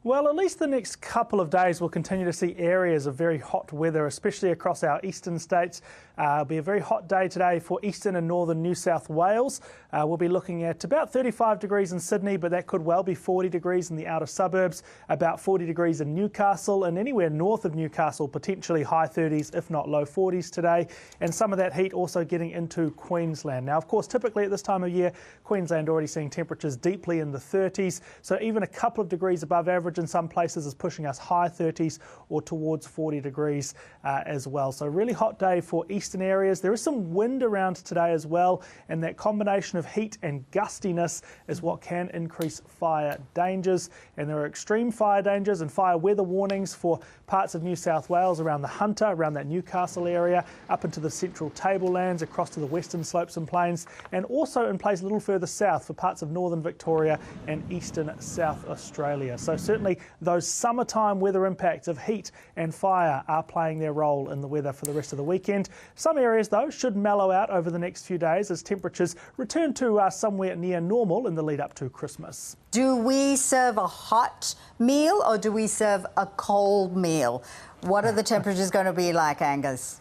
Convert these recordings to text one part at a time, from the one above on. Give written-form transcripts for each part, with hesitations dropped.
Well, at least the next couple of days we'll continue to see areas of very hot weather, especially across our eastern states. It'll be a very hot day today for eastern and northern New South Wales. We'll be looking at about 35 degrees in Sydney, but that could well be 40 degrees in the outer suburbs, about 40 degrees in Newcastle, and anywhere north of Newcastle, potentially high 30s, if not low 40s today. And some of that heat also getting into Queensland. Now, of course, typically at this time of year, Queensland already seeing temperatures deeply in the 30s, so even a couple of degrees above average in some places is pushing us high 30s or towards 40 degrees as well. So really hot day for eastern areas. There is some wind around today as well, and that combination of heat and gustiness is what can increase fire dangers. And there are extreme fire dangers and fire weather warnings for parts of New South Wales around the Hunter, around that Newcastle area, up into the central tablelands, across to the western slopes and plains, and also in place a little further south for parts of northern Victoria and eastern South Australia. So certainly those summertime weather impacts of heat and fire are playing their role in the weather for the rest of the weekend. Some areas, though, should mellow out over the next few days as temperatures return to somewhere near normal in the lead up to Christmas. Do we serve a hot meal or do we serve a cold meal? What are the temperatures going to be like, Angus?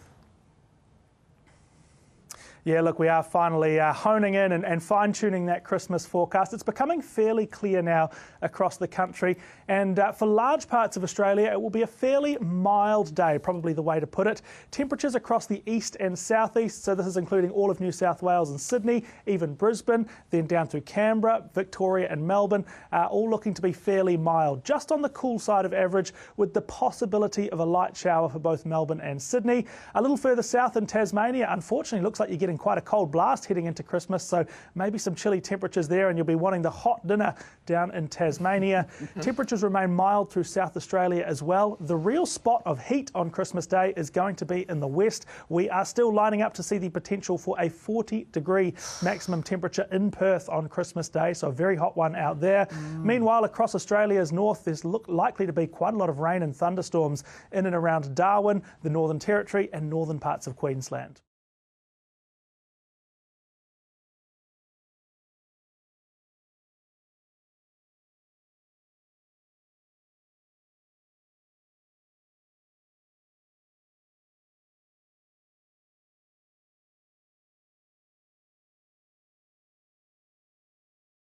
Yeah, look, we are finally honing in and fine-tuning that Christmas forecast. It's becoming fairly clear now across the country, and for large parts of Australia, it will be a fairly mild day, probably the way to put it. Temperatures across the east and southeast, so this is including all of New South Wales and Sydney, even Brisbane, then down through Canberra, Victoria and Melbourne, all looking to be fairly mild, just on the cool side of average, with the possibility of a light shower for both Melbourne and Sydney. A little further south in Tasmania, unfortunately, looks like you're getting quite a cold blast heading into Christmas, so maybe some chilly temperatures there, and you'll be wanting the hot dinner down in Tasmania. Temperatures remain mild through South Australia as well. The real spot of heat on Christmas Day is going to be in the west. We are still lining up to see the potential for a 40-degree maximum temperature in Perth on Christmas Day, so a very hot one out there. Meanwhile, across Australia's north, there's likely to be quite a lot of rain and thunderstorms in and around Darwin, the Northern Territory and northern parts of Queensland.